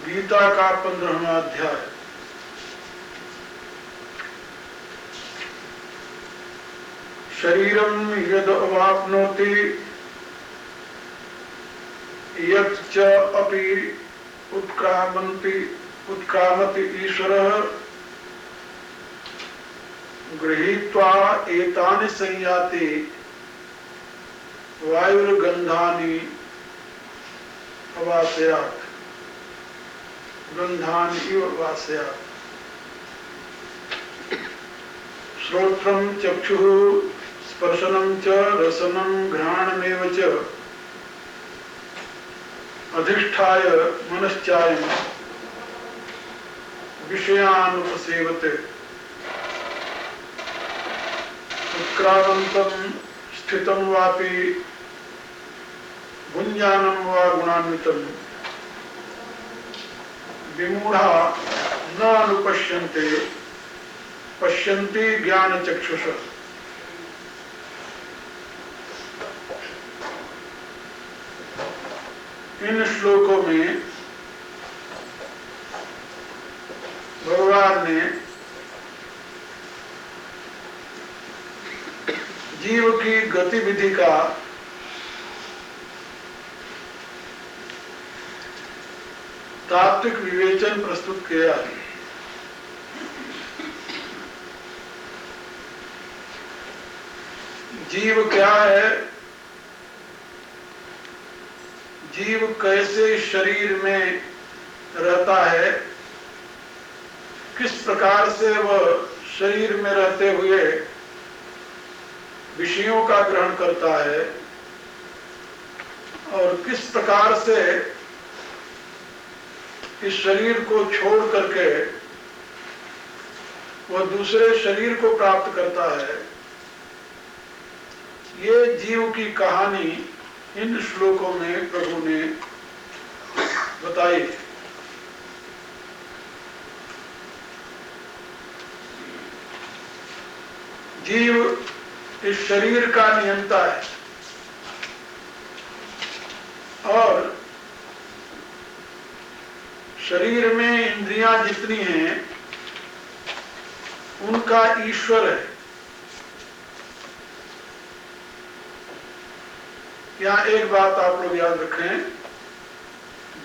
गीता का 15वां अध्याय। शरीरं यद अवाप्नोति यच्च अपि उत्क्रामति ईश्वरः गृहीत्वा एतानि संयाति वायुर्गन्धानि अवासयात् गन्धानि इव वासयात्। श्रोत्रं चक्षुः स्पर्शनं च रसनं घ्राणमेव च अधिष्ठाय मनश्चायं विषयानुपसेवते। उत्क्रामन्तं स्थितं वापि भुञ्जानं वा गुणान्वितं विमूढ़ा न अनुपश्यन्ते पश्यन्ति ज्ञानचक्षुषा। इन श्लोकों में भगवान ने जीव की गतिविधि का तात्विक विवेचन प्रस्तुत किया है। जीव क्या है, जीव कैसे शरीर में रहता है, किस प्रकार से वह शरीर में रहते हुए विषयों का ग्रहण करता है और किस प्रकार से इस शरीर को छोड़ करके वह दूसरे शरीर को प्राप्त करता है, ये जीव की कहानी इन श्लोकों में प्रभु ने बताई। जीव इस शरीर का नियंता है और शरीर में इंद्रियां जितनी हैं उनका ईश्वर है। यहाँ एक बात आप लोग याद रखें,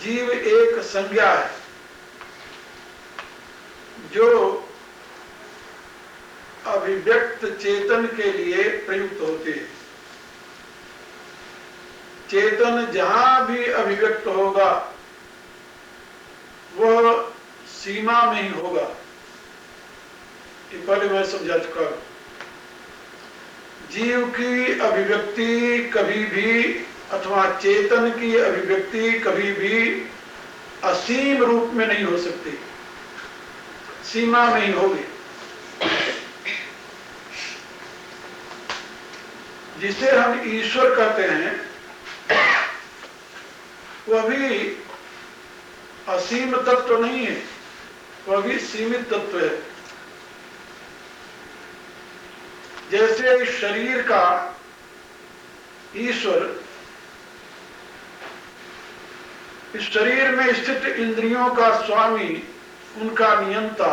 जीव एक संज्ञा है जो अभिव्यक्त चेतन के लिए प्रयुक्त होती है। चेतन जहां भी अभिव्यक्त होगा वह सीमा में ही होगा। ये पहले मैं समझा चुका हूं। जीव की अभिव्यक्ति कभी भी अथवा चेतन की अभिव्यक्ति कभी भी असीम रूप में नहीं हो सकती, सीमा में ही होगी। जिसे हम ईश्वर कहते हैं वह भी असीम तत्व नहीं है, वह भी सीमित तत्व है। जैसे इस शरीर का ईश्वर इस शरीर में स्थित इंद्रियों का स्वामी, उनका नियंता,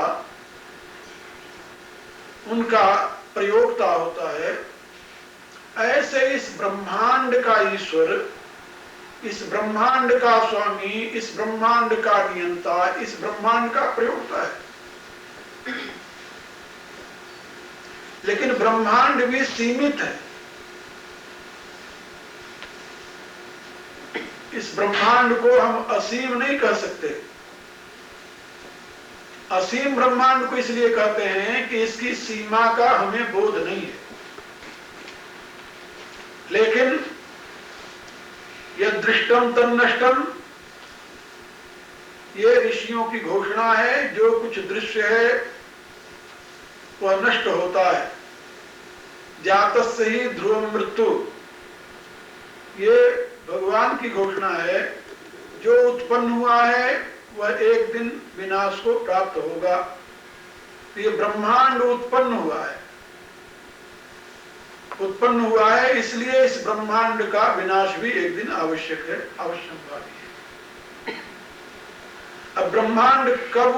उनका प्रयोक्ता होता है, ऐसे इस ब्रह्मांड का ईश्वर, इस ब्रह्मांड का स्वामी, इस ब्रह्मांड का नियंता, इस ब्रह्मांड का प्रयोक्ता है। लेकिन ब्रह्मांड भी सीमित है। इस ब्रह्मांड को हम असीम नहीं कह सकते। असीम ब्रह्मांड को इसलिए कहते हैं कि इसकी सीमा का हमें बोध नहीं है। लेकिन यह दृष्टम तन्नष्टम, ये ऋषियों की घोषणा है। जो कुछ दृश्य है वह नष्ट होता है। जातस्य ही ध्रुवम मृत्यु, ये भगवान की घोषणा है। जो उत्पन्न हुआ है वह एक दिन विनाश को प्राप्त होगा। ये ब्रह्मांड उत्पन्न हुआ है, इसलिए इस ब्रह्मांड का विनाश भी एक दिन आवश्यक है, अवश्यंभावी है। अब ब्रह्मांड कब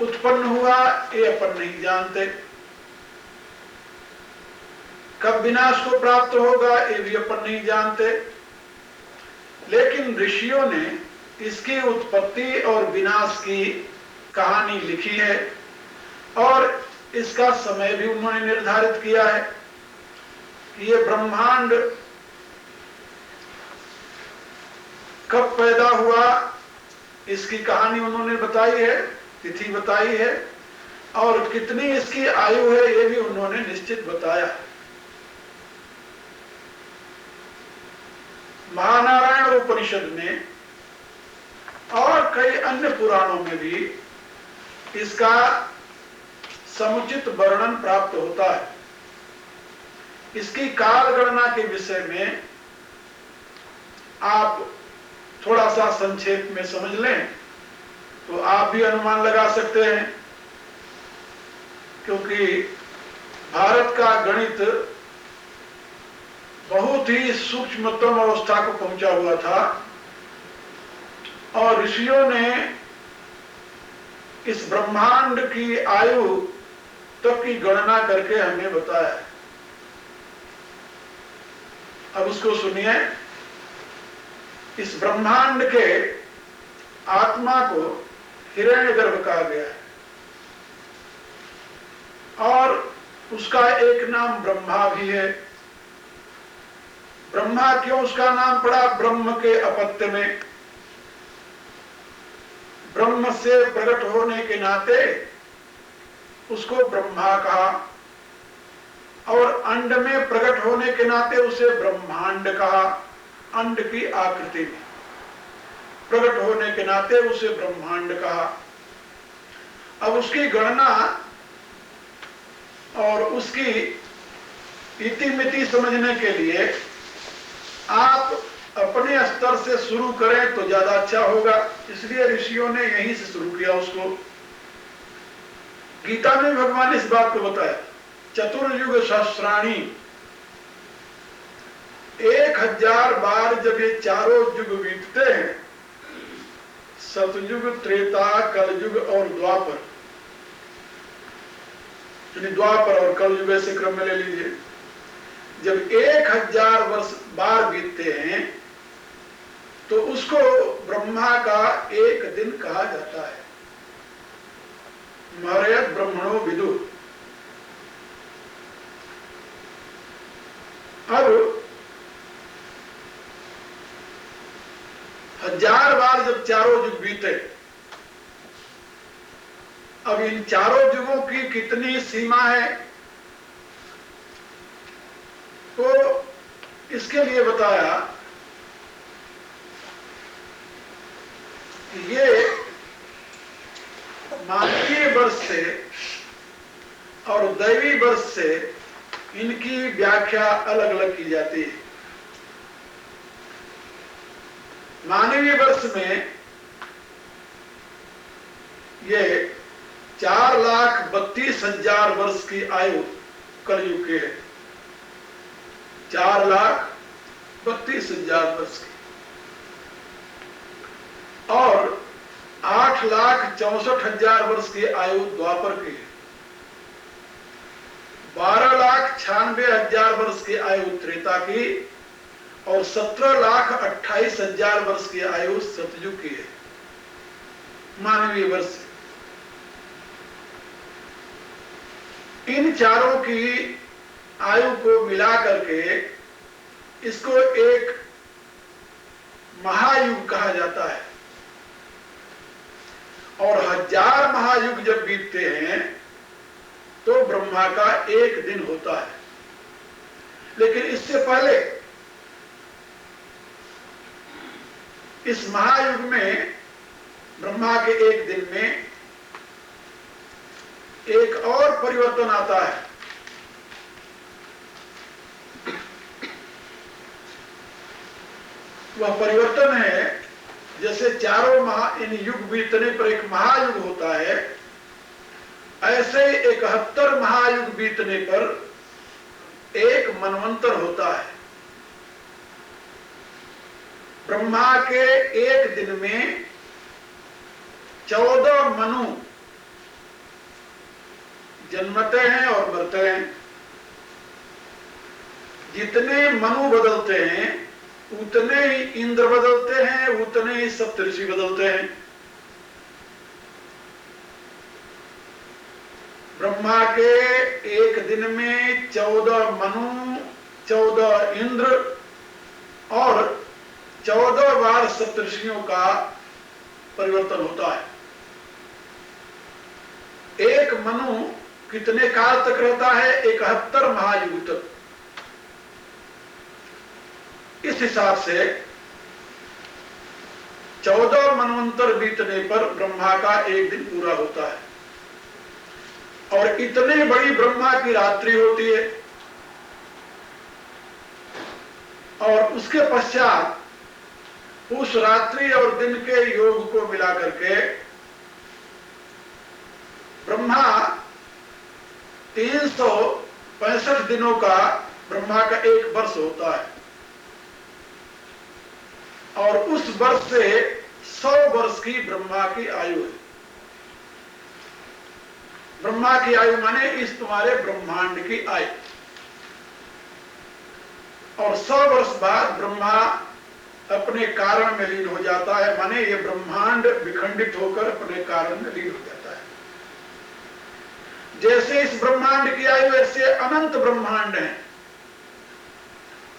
उत्पन्न हुआ ये अपन नहीं जानते, कब विनाश को प्राप्त होगा ये भी अपन नहीं जानते, लेकिन ऋषियों ने इसकी उत्पत्ति और विनाश की कहानी लिखी है और इसका समय भी उन्होंने निर्धारित किया है कि ये ब्रह्मांड कब पैदा हुआ, इसकी कहानी उन्होंने बताई है, तिथि बताई है और कितनी इसकी आयु है ये भी उन्होंने निश्चित बताया। महानारायण उपनिषद में और कई अन्य पुराणों में भी इसका समुचित वर्णन प्राप्त होता है। इसकी काल गणना के विषय में आप थोड़ा सा संक्षेप में समझ लें तो आप भी अनुमान लगा सकते हैं, क्योंकि भारत का गणित बहुत ही सूक्ष्मतम अवस्था को पहुंचा हुआ था और ऋषियों ने इस ब्रह्मांड की आयु तक की गणना करके हमें बताया। अब उसको सुनिए। इस ब्रह्मांड के आत्मा को हिरण्यगर्भ कहा गया है और उसका एक नाम ब्रह्मा भी है। ब्रह्मा क्यों उसका नाम पड़ा? ब्रह्म के अपत्य में, ब्रह्म से प्रकट होने के नाते उसको ब्रह्मा कहा और अंड में प्रकट होने के नाते उसे ब्रह्मांड कहा। अंड की आकृति में प्रकट होने के नाते उसे ब्रह्मांड कहा। अब उसकी गणना और उसकी इतिमिति समझने के लिए आप अपने स्तर से शुरू करें तो ज्यादा अच्छा होगा, इसलिए ऋषियों ने यहीं से शुरू किया उसको। गीता में भगवान इस बात को बताया, चतुर्युग सहस्राणी, 1000 बार जब ये चारों युग बीतते हैं, सतयुग, त्रेता, कलयुग और द्वापर, द्वापर और कलयुग ऐसे क्रम में ले लीजिए। जब 1000 वर्ष बार बीतते हैं तो उसको ब्रह्मा का एक दिन कहा जाता है। मर्यत ब्रह्मणो विदु। अब 1000 बार जब चारों युग बीते, अब इन चारों युगों की कितनी सीमा है तो इसके लिए बताया कि ये मानवीय वर्ष से और दैवी वर्ष से इनकी व्याख्या अलग अलग की जाती है। मानवीय वर्ष में ये 4,32,000 वर्ष की आयु कलयुग की है। 4,32,000 वर्ष की और 8,64,000 वर्ष की आयु द्वापर की है। 12,96,000 वर्ष की आयु त्रेता की और 17,28,000 वर्ष की आयु सतयुग की है। मानवीय वर्ष इन चारों की आयु को मिला करके इसको एक महायुग कहा जाता है और 1000 महायुग जब बीतते हैं तो ब्रह्मा का एक दिन होता है। लेकिन इससे पहले इस महायुग में ब्रह्मा के एक दिन में एक और परिवर्तन आता है। वह परिवर्तन है, जैसे चारों इन युग बीतने पर एक महायुग होता है, ऐसे 71 महायुग बीतने पर एक मनवंतर होता है। ब्रह्मा के एक दिन में 14 मनु जन्मते हैं और मरते हैं। जितने मनु बदलते हैं उतने ही इंद्र बदलते हैं, उतने ही सप्तऋषि बदलते हैं। ब्रह्मा के एक दिन में 14 मनु, 14 इंद्र और 14 बार सप्तऋषियों का परिवर्तन होता है। एक मनु कितने काल तक रहता है? 71 महायुग तक। इस हिसाब से 14 मनवंतर बीतने पर ब्रह्मा का एक दिन पूरा होता है। और इतनी बड़ी ब्रह्मा की रात्रि होती है और उसके पश्चात उस रात्रि और दिन के योग को मिला करके ब्रह्मा 365 दिनों का ब्रह्मा का एक वर्ष होता है और उस वर्ष से 100 वर्ष की ब्रह्मा की आयु है। ब्रह्मा की आयु माने इस तुम्हारे ब्रह्मांड की आयु। और 100 वर्ष बाद ब्रह्मा अपने कारण में लीन हो जाता है, माने ये ब्रह्मांड विखंडित होकर अपने कारण में लीन हो जाता है। जैसे इस ब्रह्मांड की आयु ऐसे अनंत ब्रह्मांड है।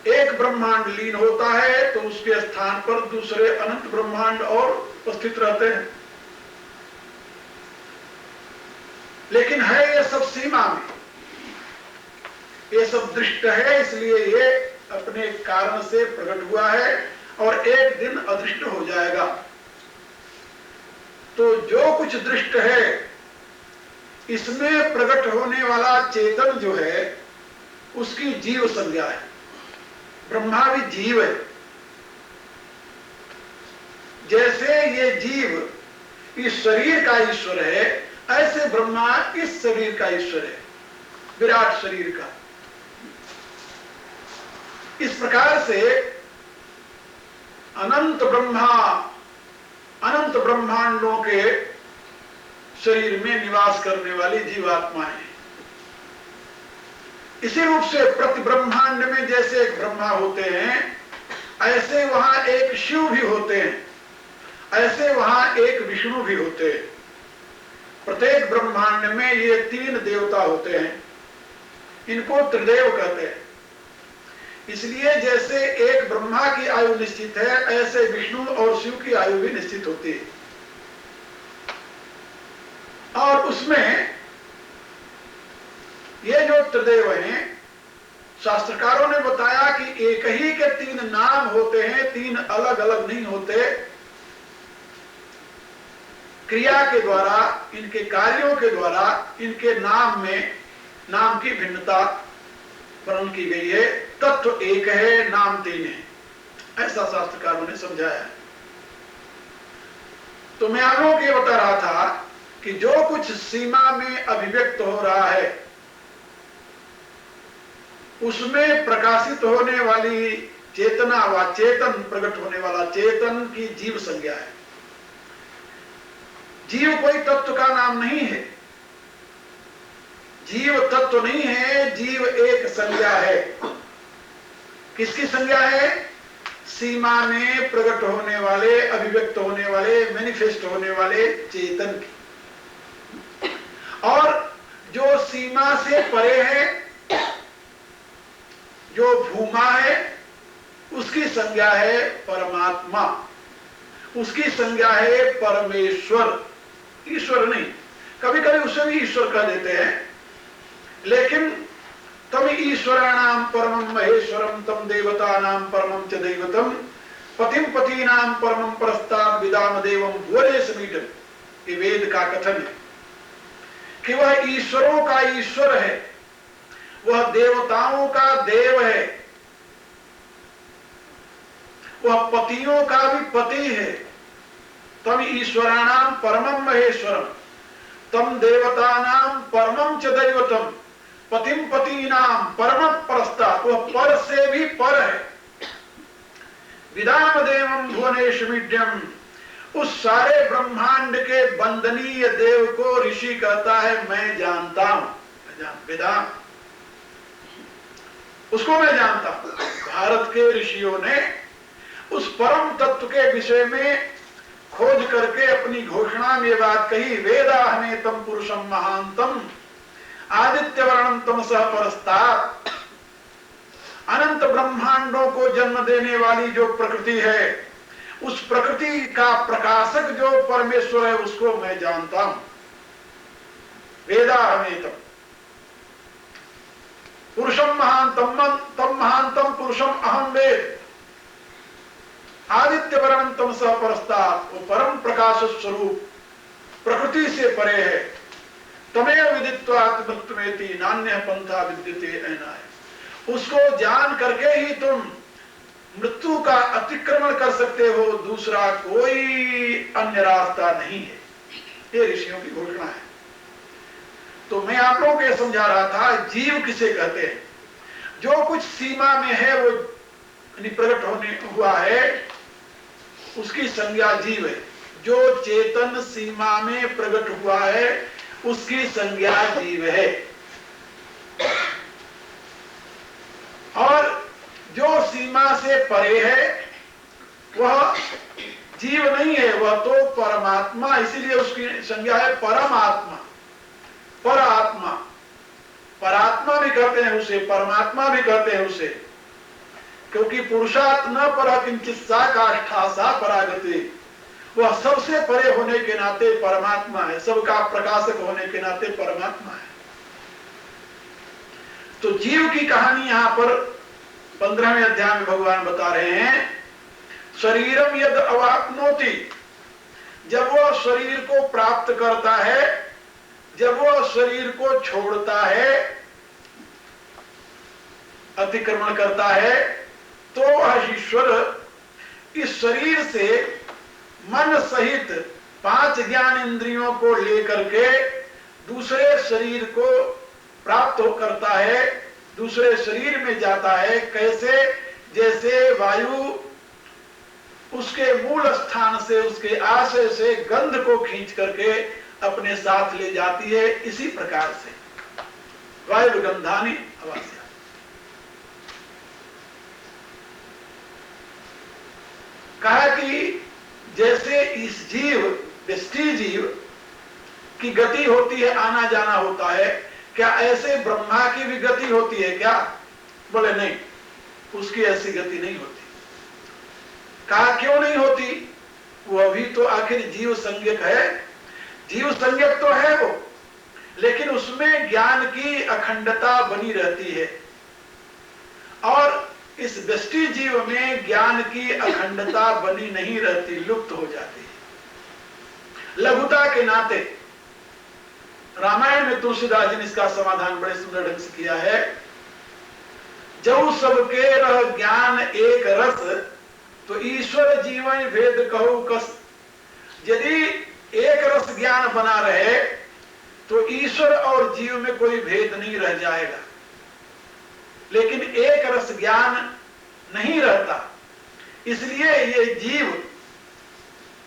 एक ब्रह्मांड लीन होता है तो उसके स्थान पर दूसरे अनंत ब्रह्मांड और उपस्थित रहते हैं। लेकिन है ये सब सीमा में, ये सब दृष्ट है, इसलिए ये अपने कारण से प्रकट हुआ है और एक दिन अदृष्ट हो जाएगा। तो जो कुछ दृष्ट है इसमें प्रकट होने वाला चेतन जो है उसकी जीव संज्ञा है। ब्रह्मा भी जीव है। जैसे ये जीव इस शरीर का ईश्वर है, ऐसे ब्रह्मा इस शरीर का ईश्वर है, विराट शरीर का। इस प्रकार से अनंत ब्रह्मा अनंत ब्रह्मांडों के शरीर में निवास करने वाली जीवात्मा है। इसी रूप से प्रति ब्रह्मांड में जैसे एक ब्रह्मा होते हैं, ऐसे वहां एक शिव भी होते हैं, ऐसे वहां एक विष्णु भी होते हैं। प्रत्येक ब्रह्मांड में ये 3 देवता होते हैं, इनको त्रिदेव कहते हैं। इसलिए जैसे एक ब्रह्मा की आयु निश्चित है, ऐसे विष्णु और शिव की आयु भी निश्चित होती है। और उसमें ये जो त्रिदेव हैं, शास्त्रकारों ने बताया कि एक ही के 3 नाम होते हैं, 3 अलग अलग नहीं होते। क्रिया के द्वारा, इनके कार्यों के द्वारा इनके नाम में नाम की भिन्नता वर्णन की गई है। तत्व एक है, नाम 3 है, ऐसा शास्त्रकारों ने समझाया है। तो मैं आप लोगों को ये बता रहा था कि जो कुछ सीमा में अभिव्यक्त हो रहा है उसमें प्रकाशित होने वाली चेतना व चेतन, प्रकट होने वाला चेतन की जीव संज्ञा है। जीव कोई तत्व का नाम नहीं है, जीव तत्व नहीं है, जीव एक संज्ञा है। किसकी संज्ञा है? सीमा में प्रकट होने वाले, अभिव्यक्त होने वाले, मैनिफेस्ट होने वाले चेतन की। और जो सीमा से परे है, जो भूमा है, उसकी संज्ञा है परमात्मा, उसकी संज्ञा है परमेश्वर, ईश्वर नहीं। कभी कभी उसे भी ईश्वर कह देते हैं, लेकिन तम ईश्वराणाम परमं महेश्वरम तम देवतानाम परमं च दैवतम पतिम पतीनाम परमं परस्ताद विदाम देवम भुवनेशमीडम। ये वेद का कथन है कि वह ईश्वरों का ईश्वर है, वह देवताओं का देव है, वह पतियों का भी पति है। तम ईश्वराणाम परमं महेश्वरम तम देवतानाम परमं च दैवतम पतिम पतीनाम परम परस्तात्, वह पर से भी पर है। विदाम देवम भुवनेशमीड्यम, उस सारे ब्रह्मांड के बंदनीय देव को ऋषि कहता है मैं जानता हूं, वेदांत, उसको मैं जानता हूं। भारत के ऋषियों ने उस परम तत्व के विषय में खोज करके अपनी घोषणा में बात कही, वेदाहमेतम पुरुषम महांतम आदित्य वर्णम तमसः परस्तात्। अनंत ब्रह्मांडों को जन्म देने वाली जो प्रकृति है, उस प्रकृति का प्रकाशक जो परमेश्वर है, उसको मैं जानता हूं। वेदाहमेतम पुरुषम महांतम तम महांतम पुरुषम अहम वेद। आदित्य वर्णम तमसः परस्तात्, वो परम प्रकाश स्वरूप प्रकृति से परे है। तमेव विदित्वा आत्मत्वेति नान्यः पंथा विद्यते ऐनाय। उसको जान करके ही तुम मृत्यु का अतिक्रमण कर सकते हो, दूसरा कोई अन्य रास्ता नहीं है। ये ऋषियों की घोषणा है। तो मैं आप लोगों को समझा रहा था, जीव किसे कहते हैं? जो कुछ सीमा में है वो प्रकट होने हुआ है, उसकी संज्ञा जीव है। जो चेतन सीमा में प्रकट हुआ है, उसकी संज्ञा जीव है। और जो सीमा से परे है वह जीव नहीं है, वह तो परमात्मा, इसीलिए उसकी संज्ञा है परमात्मा। परात्मा, परात्मा भी कहते हैं उसे, परमात्मा भी कहते हैं उसे, क्योंकि पुरुषात् न परः किंचित् सा काष्ठा सा परागति। वह सबसे परे होने के नाते परमात्मा है, सबका प्रकाशक होने के नाते परमात्मा है। तो जीव की कहानी यहां पर 15वें अध्याय में भगवान बता रहे हैं। शरीरम यद अवाप्नोति, जब वह शरीर को प्राप्त करता है, जब वह शरीर को छोड़ता है, अतिक्रमण करता है, तो वह ईश्वर इस शरीर से मन सहित 5 ज्ञान इंद्रियों को लेकर के दूसरे शरीर को प्राप्त करता है, दूसरे शरीर में जाता है। कैसे? जैसे वायु उसके मूल स्थान से, उसके आशय से गंध को खींच करके अपने साथ ले जाती है, इसी प्रकार से वायु गंधानी अवास्या। कहा कि जैसे इस जीव, व्यष्टि जीव की गति होती है, आना जाना होता है, क्या ऐसे ब्रह्मा की भी गति होती है क्या? बोले नहीं, उसकी ऐसी गति नहीं होती। कहा क्यों नहीं होती? वो भी तो आखिर जीव संज्ञक है, जीव संज्ञक तो है वो, लेकिन उसमें ज्ञान की अखंडता बनी रहती है। और इस व्यष्टि जीव में ज्ञान की अखंडता बनी नहीं रहती, लुप्त हो जाती है लघुता के नाते। रामायण में तुलसीदास जी ने इसका समाधान बड़े सुंदर ढंग से किया है। जब सबके रह ज्ञान एक रस, तो ईश्वर जीवन भेद कहु कस। यदि एक रस ज्ञान बना रहे तो ईश्वर और जीव में कोई भेद नहीं रह जाएगा, लेकिन एक रस ज्ञान नहीं रहता। इसलिए ये जीव,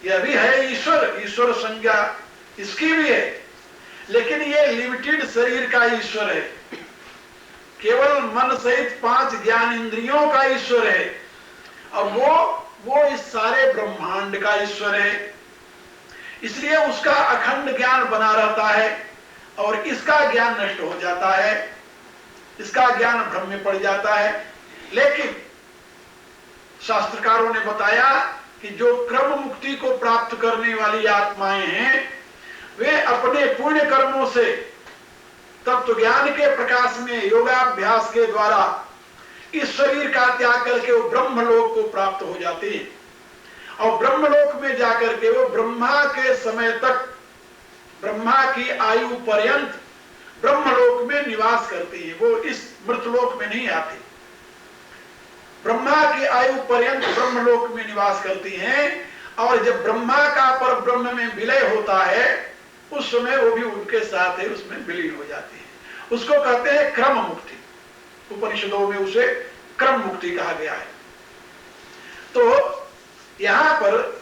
यह भी है ईश्वर, ईश्वर संज्ञा इसकी भी है, लेकिन ये लिमिटेड शरीर का ईश्वर है, केवल मन सहित 5 ज्ञान इंद्रियों का ईश्वर है, और वो इस सारे ब्रह्मांड का ईश्वर है। इसलिए उसका अखंड ज्ञान बना रहता है, और इसका ज्ञान नष्ट हो जाता है, इसका ज्ञान भ्रम में पड़ जाता है। लेकिन शास्त्रकारों ने बताया कि जो क्रम मुक्ति को प्राप्त करने वाली आत्माएं हैं, वे अपने पुण्य कर्मों से तत्व ज्ञान के प्रकाश में योगाभ्यास के द्वारा इस शरीर का त्याग करके वो ब्रह्मलोक को प्राप्त हो जाते हैं। और ब्रह्मलोक में जाकर के वो ब्रह्मा के समय तक, ब्रह्मा की आयु पर्यंत ब्रह्मलोक में निवास करती है, वो इस मृतलोक में नहीं आती। ब्रह्मा की आयु पर्यंत ब्रह्मलोक में निवास करती हैं, और जब ब्रह्मा का पर ब्रह्म में विलय होता है, उस समय वो भी उनके साथ है, उसमें विलीन हो जाती है। उसको कहते हैं क्रम मुक्ति। उपनिषदों में उसे क्रम मुक्ति कहा गया है। तो यहां पर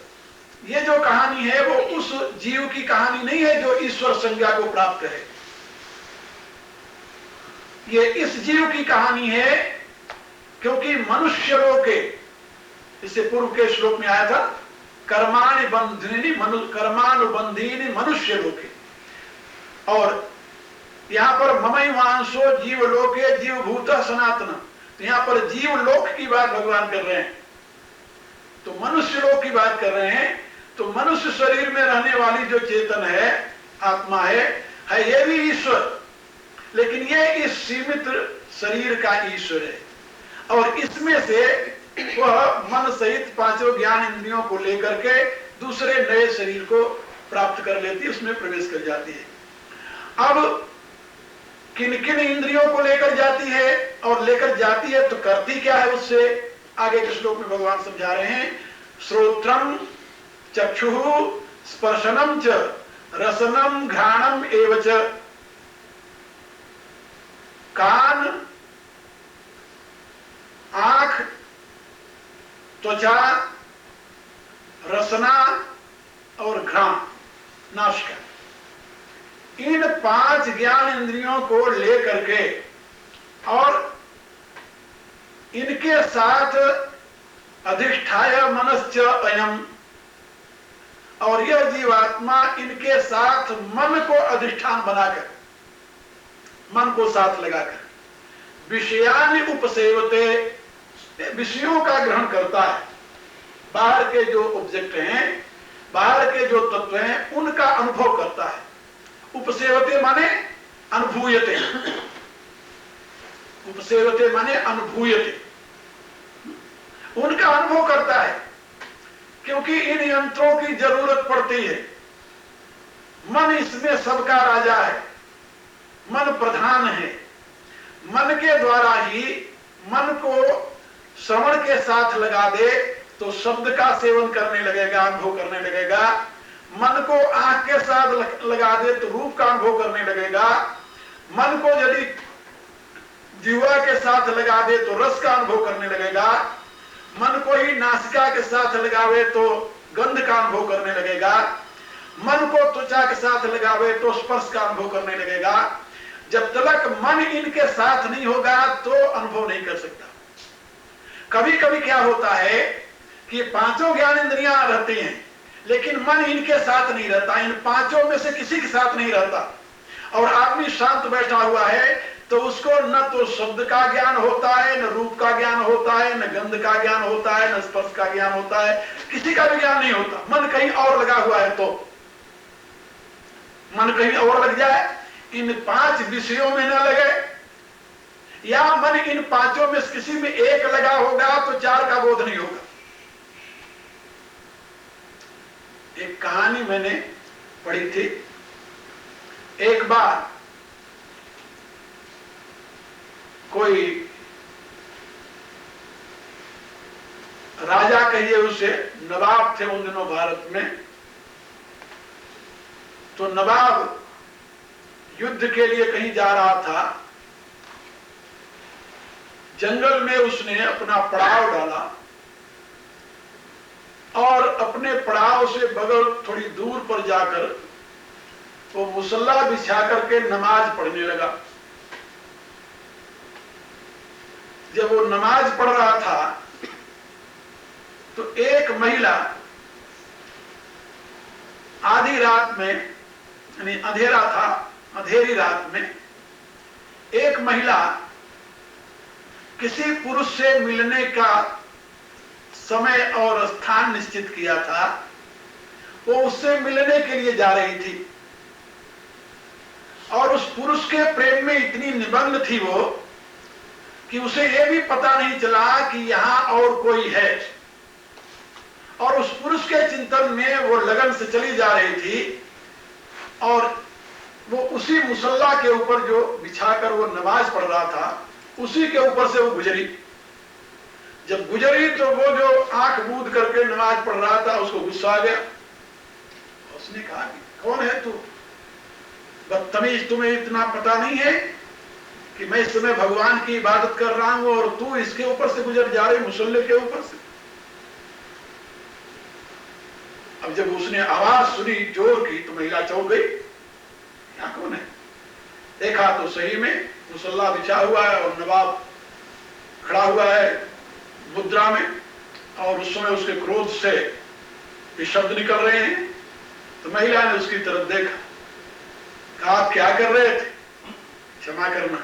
ये जो कहानी है वो उस जीव की कहानी नहीं है जो ईश्वर संज्ञा को प्राप्त है। ये इस जीव की कहानी है, क्योंकि मनुष्य लोके, इससे पूर्व के श्लोक में आया था, कर्मानुबंधीनि मनुष्य लोके, और यहां पर ममैवांशो जीव लोके जीवभूत सनातन, तो यहां पर जीव लोक की बात भगवान कर रहे हैं, तो मनुष्य लोक की बात कर रहे हैं। तो मनुष्य शरीर में रहने वाली जो चेतन है, आत्मा है ये भी ईश्वर, लेकिन ये इस सीमित शरीर का ईश्वर है, और इसमें से वह मन सहित पांचों ज्ञान इंद्रियों को लेकर के दूसरे नए शरीर को प्राप्त कर लेती है, उसमें प्रवेश कर जाती है। अब किन किन इंद्रियों को लेकर जाती है, और लेकर जाती है तो करती क्या है, उससे आगे के श्लोक में भगवान समझा रहे हैं। श्रोत्रम चक्षुः स्पर्शनम च रसनम घ्राणम एवच, कान, आंख, त्वचा, रसना और घ्राण, नासिका, इन 5 ज्ञान इंद्रियों को लेकर के और इनके साथ अधिष्ठाय मनश्च अयम, और यह जीवात्मा इनके साथ मन को अधिष्ठान बनाकर, मन को साथ लगाकर, विषयानि उपसेवते, विषयों का ग्रहण करता है। बाहर के जो ऑब्जेक्ट हैं, बाहर के जो तत्व हैं, उनका अनुभव करता है। उपसेवते माने अनुभूयते, उपसेवते माने अनुभूयते, उनका अनुभव करता है, क्योंकि इन यंत्रों की जरूरत पड़ती है। मन इसमें सबका राजा है, मन प्रधान है। मन के द्वारा ही, मन को श्रवण के साथ लगा दे तो शब्द का सेवन करने लगेगा, अनुभव करने लगेगा। मन को आंख के साथ लगा दे तो रूप का अनुभव करने लगेगा। मन को यदि जीवा के साथ लगा दे तो रस का अनुभव करने लगेगा। मन को ही नासिका के साथ लगावे तो गंध का अनुभव करने लगेगा। मन को त्वचा के साथ लगावे तो स्पर्श का अनुभव करने लगेगा। जब तक मन इनके साथ नहीं होगा तो अनुभव नहीं कर सकता। कभी कभी क्या होता है कि 5 ज्ञान इंद्रियां रहती हैं, लेकिन मन इनके साथ नहीं रहता, इन 5 में से किसी के साथ नहीं रहता, और आदमी शांत बैठा हुआ है तो उसको न तो शब्द का ज्ञान होता है, न रूप का ज्ञान होता है, न गंध का ज्ञान होता है, न स्पर्श का ज्ञान होता है, किसी का भी ज्ञान नहीं होता। मन कहीं और लगा हुआ है, तो मन कहीं और लग जाए, इन 5 विषयों में न लगे, या मन इन 5 में किसी में एक लगा होगा तो 4 का बोध नहीं होगा। एक कहानी मैंने पढ़ी थी। एक बार कोई राजा कहिए उसे, नवाब थे उन दिनों भारत में, तो नवाब युद्ध के लिए कहीं जा रहा था। जंगल में उसने अपना पड़ाव डाला और अपने पड़ाव से बगल थोड़ी दूर पर जाकर वो मुसल्ला बिछा करके नमाज पढ़ने लगा। जब वो नमाज पढ़ रहा था तो एक महिला आधी रात में, यानी अंधेरा था, अंधेरी रात में एक महिला किसी पुरुष से मिलने का समय और स्थान निश्चित किया था। वो उससे मिलने के लिए जा रही थी और उस पुरुष के प्रेम में इतनी निमग्न थी वो कि उसे यह भी पता नहीं चला कि यहां और कोई है, और उस पुरुष के चिंतन में वो लगन से चली जा रही थी। और वो उसी मुसल्ला के ऊपर जो बिछाकर वो नमाज पढ़ रहा था, उसी के ऊपर से वो गुजरी। जब गुजरी तो वो जो आंख मूंद करके नमाज पढ़ रहा था उसको गुस्सा आ गया। उसने कहा कि कौन है तू, बदतमीज, तुम्हें इतना पता नहीं है कि मैं इस समय भगवान की इबादत कर रहा हूं और तू इसके ऊपर से गुजर जा रही, मुसल्ले के ऊपर से। अब जब उसने आवाज सुनी जोर की तो महिला चौंक गई, क्या कौन है? देखा तो सही में मुसल्ला बिछा हुआ है और नवाब खड़ा हुआ है मुद्रा में, और उस समय उसके क्रोध से ये शब्द निकल रहे हैं। तो महिला ने उसकी तरफ देखा, कहा आप क्या कर रहे थे? क्षमा करना।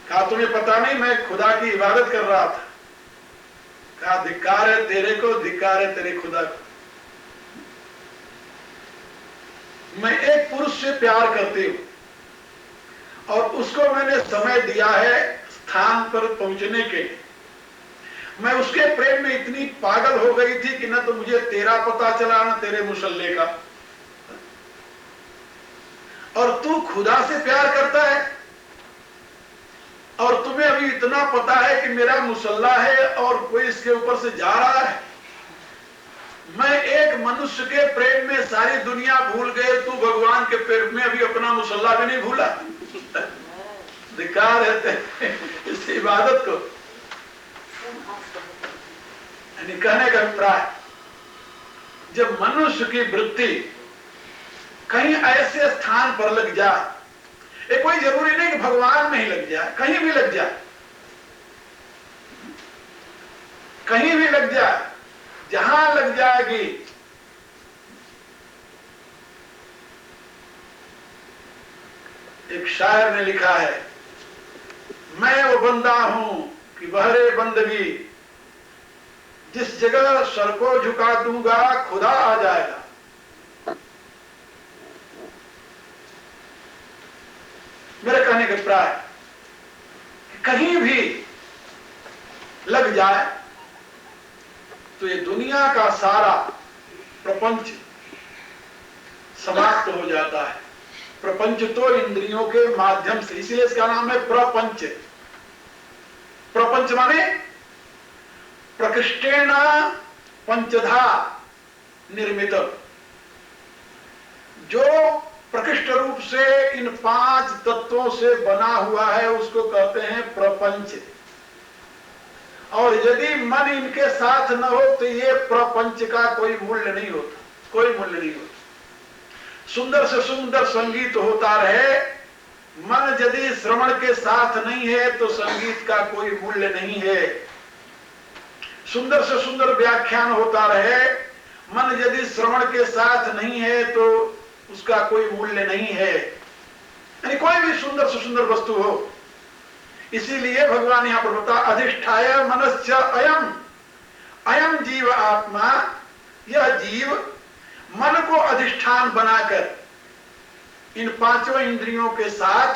कहा तुम्हें पता नहीं मैं खुदा की इबादत कर रहा था। कहा धिक्कार है तेरे को, धिक्कार है तेरे खुदा को। मैं एक पुरुष से प्यार करती हूं और उसको मैंने समय दिया है स्थान पर पहुंचने के लिए। मैं उसके प्रेम में इतनी पागल हो गई थी कि न तो मुझे तेरा पता चला न तेरे मुसल्ले का, और तू खुदा से प्यार करता है और तुम्हें अभी इतना पता है कि मेरा मुसल्ला है और कोई इसके ऊपर से जा रहा है। मैं एक मनुष्य के प्रेम में सारी दुनिया भूल गए, तू भगवान के प्रेम में अभी अपना मुसल्ला भी नहीं भूला। धिक्कार है इस इबादत को। यानी कहने का अभिप्राय, जब मनुष्य की वृत्ति कहीं ऐसे स्थान पर लग जाए, ये कोई जरूरी नहीं कि भगवान में ही लग जाए, कहीं भी लग जाए, कहीं भी लग जाए, जहां लग जाएगी एक शायर ने लिखा है, मैं वो बंदा हूं कि बहरे बंदगी, जिस जगह सर को झुका दूंगा खुदा आ जाएगा। मेरे कहने का प्राय कि कहीं भी लग जाए तो ये दुनिया का सारा प्रपंच समाप्त हो जाता है। प्रपंच तो इंद्रियों के माध्यम से, इसीलिए इसका नाम है प्रपंच। प्रपंच माने प्रकृष्टेण पंचधा निर्मित, जो प्रकृष्ट रूप से इन 5 तत्वों से बना हुआ है उसको कहते हैं प्रपंच। और यदि मन इनके साथ न हो तो ये प्रपंच का कोई मूल्य नहीं होता, कोई मूल्य नहीं होता। सुंदर से सुंदर संगीत होता रहे, मन यदि श्रवण के साथ नहीं है तो संगीत का कोई मूल्य नहीं है। सुंदर से सुंदर व्याख्यान होता रहे, मन यदि श्रवण के साथ नहीं है तो उसका कोई मूल्य नहीं है। यानी कोई भी सुंदर से सुंदर वस्तु हो। इसीलिए भगवान यहां पर बता, अधिष्ठाय मनश्च अयम, अयम जीव आत्मा, यह जीव मन को अधिष्ठान बनाकर, इन 5 इंद्रियों के साथ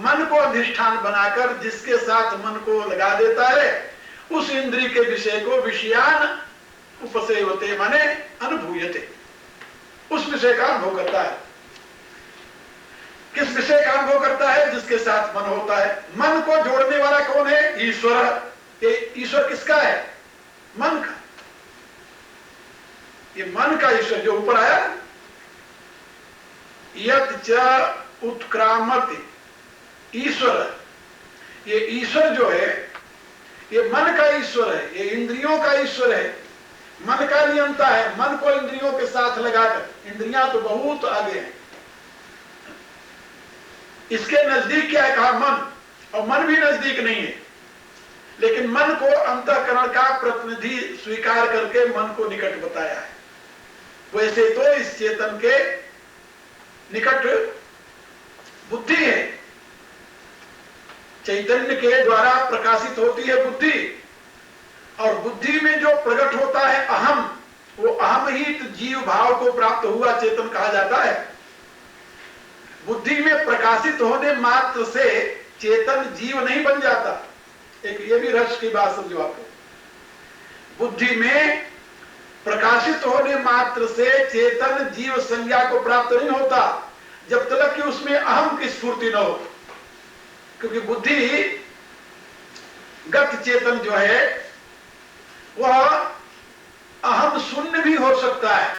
मन को अधिष्ठान बनाकर जिसके साथ मन को लगा देता है, उस इंद्रिय के विषय को विषयान उपसेवते माने अनुभूयते, उस विषय का अनुभव करता है। किस विषय का अनुभव करता है? जिसके साथ मन होता है। मन को जोड़ने वाला कौन है? ईश्वर। ये ईश्वर किसका है? मन का। ये मन का ईश्वर जो ऊपर आया, यत् च उत्क्रामति ईश्वर, ये ईश्वर जो है ये मन का ईश्वर है, ये इंद्रियों का ईश्वर है, मन का नियंता है। मन को इंद्रियों के साथ लगाकर, इंद्रियां तो बहुत आगे हैं, इसके नजदीक क्या है? कहा मन, और मन भी नजदीक नहीं है, लेकिन मन को अंतःकरण का प्रतिनिधि स्वीकार करके मन को निकट बताया है। वैसे तो इस चेतन के निकट बुद्धि है, चैतन्य के द्वारा प्रकाशित होती है बुद्धि, और बुद्धि में जो प्रकट होता है अहम, वो अहम ही तो जीव भाव को प्राप्त हुआ चेतन कहा जाता है। बुद्धि में प्रकाशित होने मात्र से चेतन जीव नहीं बन जाता। एक ये भी रहस्य की बात समझो आपको। बुद्धि में प्रकाशित होने मात्र से चेतन जीव संज्ञा को प्राप्त नहीं होता जब तक कि उसमें अहम की स्फूर्ति न हो, क्योंकि बुद्धि गत चेतन जो है वह अहम शून्य भी हो सकता है।